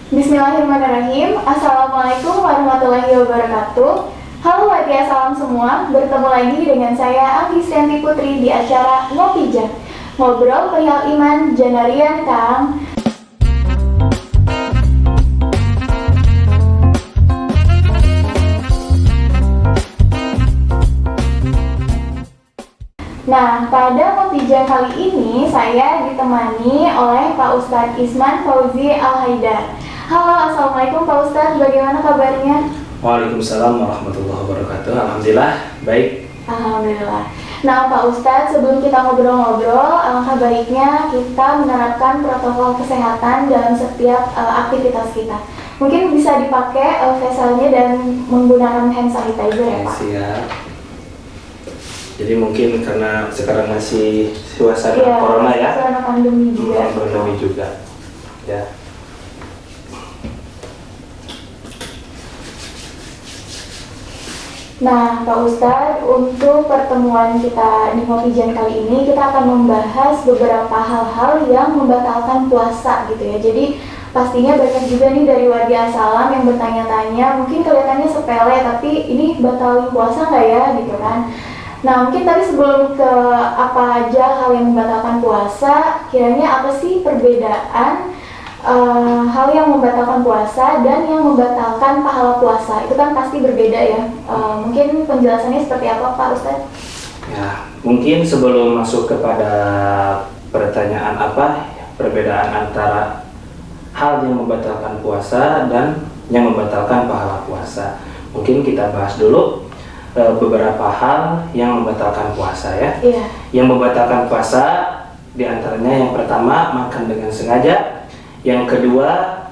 Bismillahirrahmanirrahim. Assalamualaikum warahmatullahi wabarakatuh. Halo Watia, salam semua. Bertemu lagi dengan saya Anggi Srianti Putri di acara Ngopi Jam. Ngobrol perihal iman, janarian Kang. Nah, pada Ngopi Jam kali ini saya ditemani oleh Pak Ustadz Isman Fauzi Al-Haidar. Halo, Assalamualaikum Pak Ustadz, bagaimana kabarnya? Waalaikumsalam warahmatullahi wabarakatuh. Alhamdulillah, baik. Alhamdulillah. Nah Pak Ustadz, sebelum kita ngobrol-ngobrol, alangkah baiknya kita menerapkan protokol kesehatan dalam setiap aktivitas kita. Mungkin bisa dipakai facialnya dan menggunakan hand sanitizer ya Pak? Siap. Jadi mungkin karena sekarang masih suasana corona ya, suasana pandemi juga. Pandemi juga, ya. Nah Pak Ustadz, untuk pertemuan kita di Ngopi Jam kali ini kita akan membahas beberapa hal-hal yang membatalkan puasa gitu ya. Jadi pastinya banyak juga nih dari Wadia Salam yang bertanya-tanya, mungkin kelihatannya sepele tapi ini batalin puasa nggak ya gitu kan. Nah mungkin tadi sebelum ke apa aja hal yang membatalkan puasa, kiranya apa sih perbedaan hal yang membatalkan puasa dan yang membatalkan pahala puasa? Itu kan pasti berbeda ya. Mungkin penjelasannya seperti apa Pak Ustadz? Ya, mungkin sebelum masuk kepada pertanyaan apa perbedaan antara hal yang membatalkan puasa dan yang membatalkan pahala puasa, mungkin kita bahas dulu beberapa hal yang membatalkan puasa ya. Iya. Yang membatalkan puasa diantaranya yang pertama makan dengan sengaja, yang kedua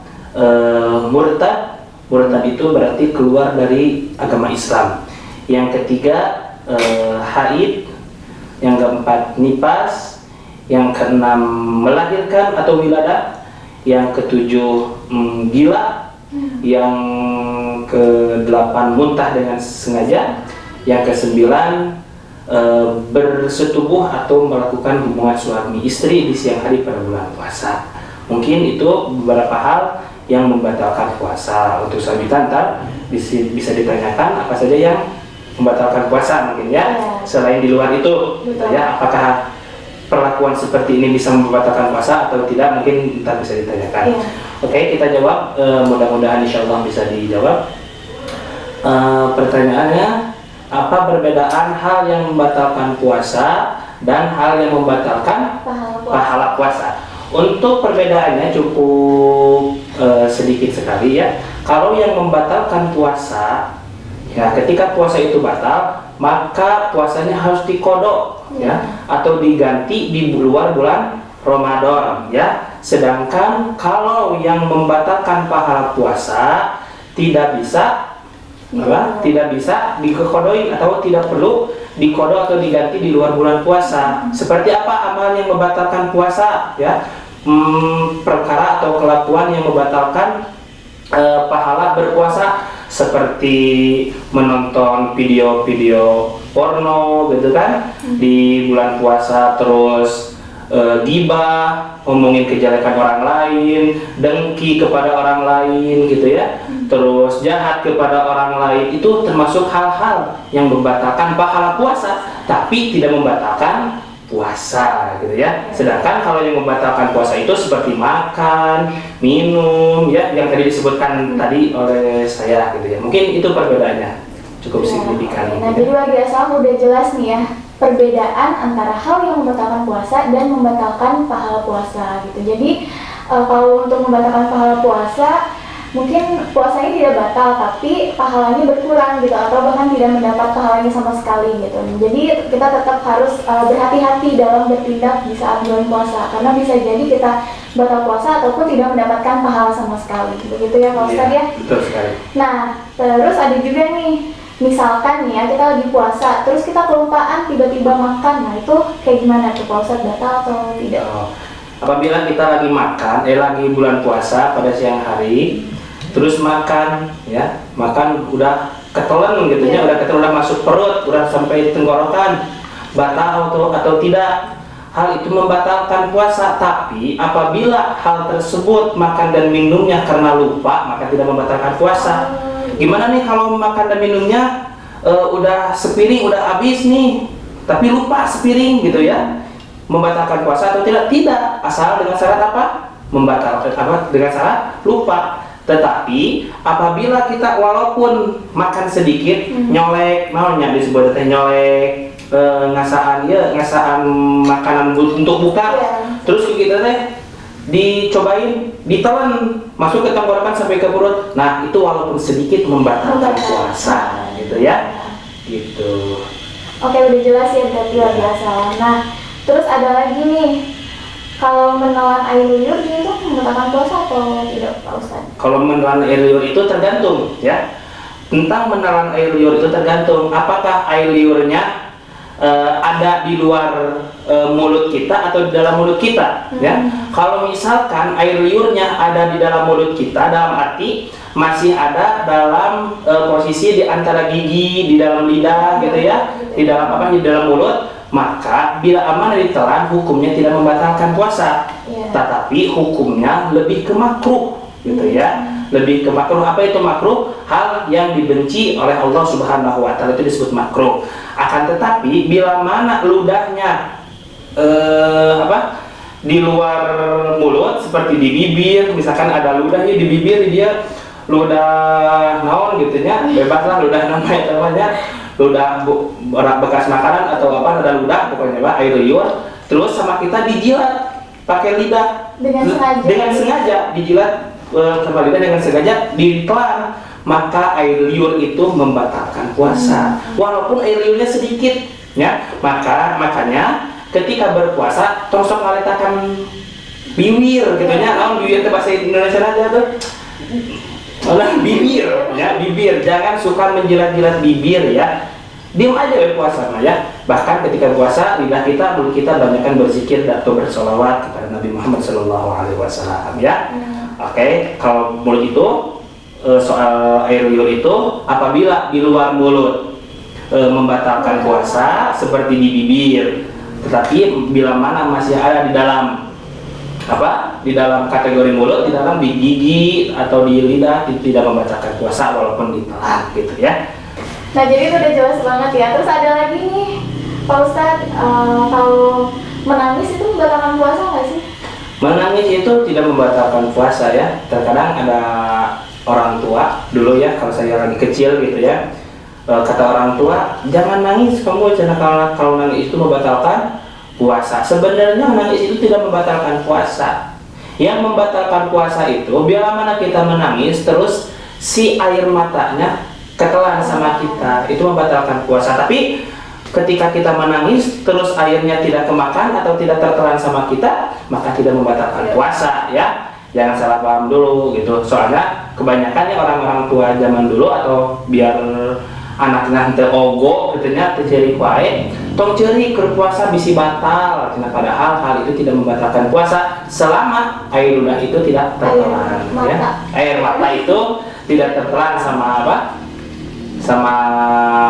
murtad. Murtad itu berarti keluar dari agama Islam. Yang ketiga haid, yang keempat nifas, yang keenam melahirkan atau wiladah, yang ketujuh gila, yang kedelapan muntah dengan sengaja, yang kesembilan bersetubuh atau melakukan hubungan suami istri di siang hari pada bulan puasa. Mungkin itu beberapa hal yang membatalkan puasa. Untuk selanjutnya ntar bisa ditanyakan apa saja yang membatalkan puasa mungkin ya. Selain di luar itu, ya apakah perlakuan seperti ini bisa membatalkan puasa atau tidak, mungkin ntar bisa ditanyakan. Oke, kita jawab. Mudah-mudahan insya Allah bisa dijawab. Pertanyaannya, apa perbedaan hal yang membatalkan puasa dan hal yang membatalkan pahala puasa? Untuk perbedaannya cukup sedikit sekali ya. Kalau yang membatalkan puasa, ya ketika puasa itu batal, maka puasanya harus dikodok ya, atau diganti di luar bulan Ramadan ya. Sedangkan kalau yang membatalkan pahala puasa tidak bisa tidak bisa dikodoi atau tidak perlu dikodok atau diganti di luar bulan puasa. Seperti apa amal yang membatalkan puasa ya? Perkara atau kelakuan yang membatalkan pahala berpuasa, seperti menonton video-video porno gitu kan di bulan puasa, terus gibah, ngomongin kejelekan orang lain, dengki kepada orang lain gitu ya, terus jahat kepada orang lain, itu termasuk hal-hal yang membatalkan pahala puasa tapi tidak membatalkan puasa gitu ya. Sedangkan kalau yang membatalkan puasa itu seperti makan, minum ya, yang tadi disebutkan tadi oleh saya gitu ya. Mungkin itu perbedaannya cukup signifikan. Nah, jadi biasa udah jelas nih ya perbedaan antara hal yang membatalkan puasa dan membatalkan pahala puasa gitu. Jadi kalau untuk membatalkan pahala puasa, mungkin puasanya tidak batal tapi pahalanya berkurang gitu, atau bahkan tidak mendapat pahalanya sama sekali gitu. Jadi kita tetap harus berhati-hati dalam bertindak di saat bulan puasa, karena bisa jadi kita batal puasa ataupun tidak mendapatkan pahala sama sekali. Begitu ya Pak Ustadz ya? Betul sekali. Nah, terus ada juga nih, misalkan nih ya kita lagi puasa terus kita kelupaan tiba-tiba makan, nah itu kayak gimana tuh Pak Ustadz, batal atau tidak? Apabila kita lagi makan, lagi bulan puasa pada siang hari, terus makan ya, makan udah ketelan gitu ya, udah masuk perut, udah sampai tenggorokan, batal atau tidak? hal itu membatalkan puasa, tapi apabila hal tersebut makan dan minumnya karena lupa, maka tidak membatalkan puasa. Gimana nih kalau makan dan minumnya udah sepiring udah habis nih, tapi lupa sepiring gitu ya, membatalkan puasa atau tidak? Tidak, asal dengan syarat apa? Membatalkan apa? Dengan syarat lupa. Tetapi apabila kita walaupun makan sedikit, nyolek, maunya disebut nyolek, ngasaan makanan untuk buka, terus kita teh dicobain, ditelan masuk ke tenggorokan sampai ke perut. Nah, itu walaupun sedikit membatalkan puasa, gitu ya. Gitu. Oke, udah jelas ya berarti luar biasa. Nah, terus ada lagi nih. Kalau menelan air liur itu membatalkan puasa atau tidak, Pak Ustadz? Kalau menelan air liur itu tergantung ya. Tentang menelan air liur itu tergantung apakah air liurnya ada di luar mulut kita atau di dalam mulut kita ya. Kalau misalkan air liurnya ada di dalam mulut kita, dalam arti masih ada dalam posisi di antara gigi, di dalam lidah gitu ya, di dalam apa, di dalam mulut, maka bila aman ditelan hukumnya tidak membatalkan puasa, tetapi hukumnya lebih ke makruh gitu ya, lebih ke makruh. Apa itu makruh? Hal yang dibenci oleh Allah Subhanahu wa taala itu disebut makruh. Akan tetapi bila mana ludahnya di luar mulut, seperti di bibir, misalkan ada ludahnya di bibir, dia ludah naon gitu nya, bebas lah ludah namanya ludah bekas makanan atau apa, ada ludah pokoknya Pak, air liur, terus sama kita dijilat pakai lidah dengan sengaja dijilat sama lidah dengan sengaja ditelan, maka air liur itu membatalkan puasa walaupun air liurnya sedikit ya. Makanya ketika berpuasa tosok ngaletakan bibir gitu nya, naon bibir itu bahasa Indonesia aja tuh, bibir ya, bibir, jangan suka menjilat-jilat bibir ya, diam aja ya puasa ya. Bahkan ketika puasa lidah kita, mulut kita banyakkan berzikir atau bersolawat kepada Nabi Muhammad SAW ya. Oke, kalau mulut itu soal air liur itu apabila di luar mulut membatalkan puasa seperti di bibir, tetapi bila mana masih ada di dalam di dalam kategori mulut, di dalam di gigi atau di lidah, itu tidak membatalkan puasa walaupun ditelan gitu ya. Nah, jadi itu udah jelas banget ya. Terus ada lagi nih Pak Ustadz, kalau menangis itu membatalkan puasa nggak sih? Menangis itu tidak membatalkan puasa ya. Terkadang ada orang tua dulu ya, kalau saya lagi kecil gitu ya, kata orang tua, jangan nangis kamu, karena kalau nangis itu membatalkan puasa. Sebenarnya nangis itu tidak membatalkan puasa. Yang membatalkan puasa itu bila mana kita menangis terus si air matanya ketelan sama kita, itu membatalkan puasa. Tapi ketika kita menangis terus airnya tidak kemakan atau tidak tertelan sama kita, maka tidak membatalkan puasa ya. Jangan salah paham dulu gitu. Soalnya kebanyakannya orang-orang tua zaman dulu, atau biar anaknya henteu ogo gitu nya, teu ceurik wae, tong ceurik keur puasa bisi batal. Nah, padahal hal itu tidak membatalkan puasa selama air ludah itu tidak tertelan ya. Air mata itu tidak tertelan sama apa? Sama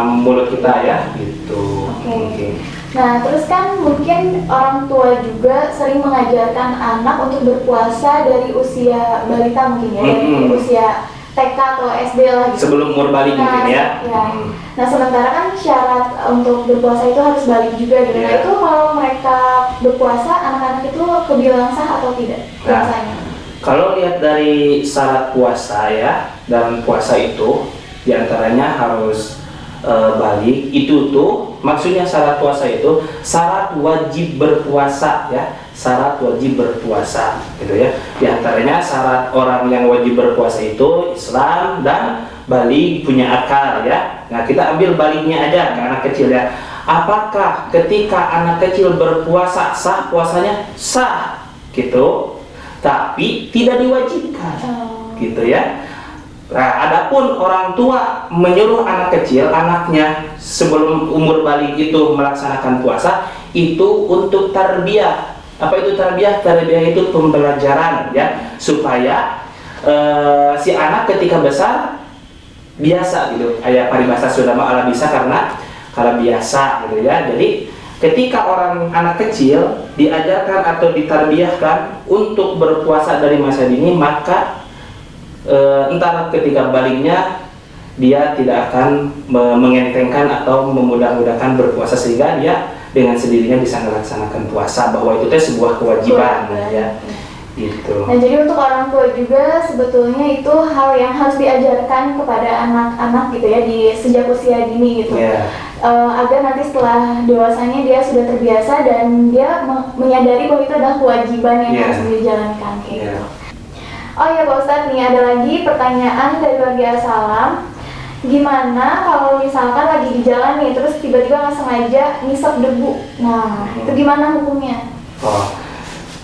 mulut kita ya gitu. Oke. Nah, terus kan mungkin orang tua juga sering mengajarkan anak untuk berpuasa dari usia balita mungkin ya, dari usia TK atau SD lah gitu. Sebelum umur balik mungkin ya. Nah, sementara kan syarat untuk berpuasa itu harus balik juga gitu. Nah, itu kalau mereka berpuasa, anak-anak itu kebilang sah atau tidak puasanya? Kalau lihat dari syarat puasa ya, dalam puasa itu diantaranya harus balik. Itu tuh maksudnya syarat puasa itu syarat wajib berpuasa ya, syarat wajib berpuasa gitu ya. Diantaranya syarat orang yang wajib berpuasa itu Islam dan balik, punya akal ya. Nah, kita ambil baliknya aja ke anak kecil ya. Apakah ketika anak kecil berpuasa sah puasanya? Sah gitu, tapi tidak diwajibkan gitu ya. Nah, adapun orang tua menyuruh anak kecil, anaknya sebelum umur balik itu melaksanakan puasa, itu untuk tarbiyah. Apa itu tarbiyah? Tarbiyah itu pembelajaran ya, supaya si anak ketika besar biasa gitu. Ayat paribasa sudah ala bisa karena biasa gitu ya. Jadi ketika anak kecil diajarkan atau ditarbiyahkan untuk berpuasa dari masa dini, maka entar ketika baliknya dia tidak akan mengentengkan atau memudah-mudahkan berpuasa, sehingga dia dengan sendirinya bisa melaksanakan puasa, bahwa itu sebuah kewajiban ya. Gitu. Nah, jadi untuk orang tua juga sebetulnya itu hal yang harus diajarkan kepada anak-anak gitu ya, di sejak usia dini gitu. Agar nanti setelah dewasanya dia sudah terbiasa dan dia menyadari bahwa itu adalah kewajiban yang harus dijalankan gitu. Oh ya Pak Ustadz, nih ada lagi pertanyaan dari warga Salam. Gimana kalau misalkan lagi di jalan nih, terus tiba-tiba nggak sengaja ngisap debu? Nah, itu gimana hukumnya?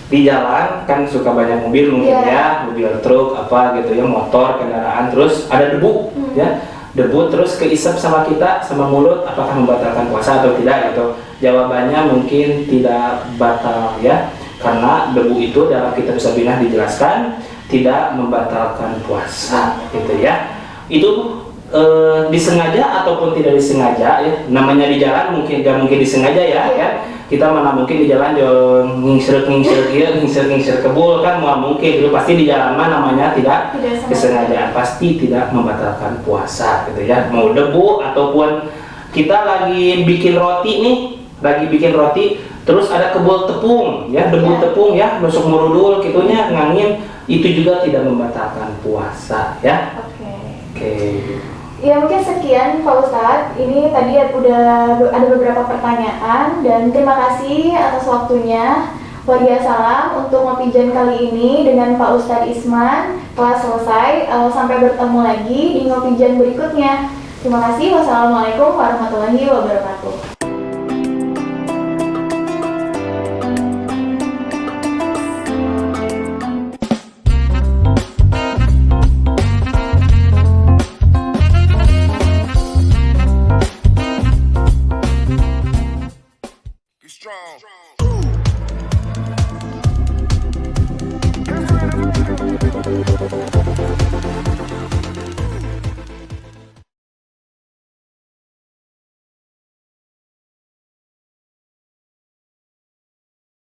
Di jalan kan suka banyak mobil mungkin ya, mobil truk apa gitu ya, motor, kendaraan, terus ada debu ya, debu terus keisap sama kita, sama mulut, apakah membatalkan puasa atau tidak gitu? Jawabannya mungkin tidak batal ya, karena debu itu dalam kitab Sabinah dijelaskan tidak membatalkan puasa gitu ya. Itu disengaja ataupun tidak disengaja ya, namanya di jalan mungkin gak mungkin disengaja ya, kita mana mungkin di jalan ngingsir kebul kan, nggak mungkin gitu, pasti di jalan mana namanya tidak kesengajaan, pasti tidak membatalkan puasa gitu ya. Mau debu ataupun kita lagi bikin roti terus ada kebul tepung ya, debu tepung ya, nusuk merudul gitunya, ngangin, itu juga tidak membatalkan puasa ya. Oke. Ya mungkin sekian Pak Ustadz, ini tadi udah ada beberapa pertanyaan, dan terima kasih atas waktunya. Waria salam untuk Ngopijan kali ini dengan Pak Ustadz Isman telah selesai. Sampai bertemu lagi di Ngopijan berikutnya. Terima kasih. Wassalamualaikum warahmatullahi wabarakatuh. Strong.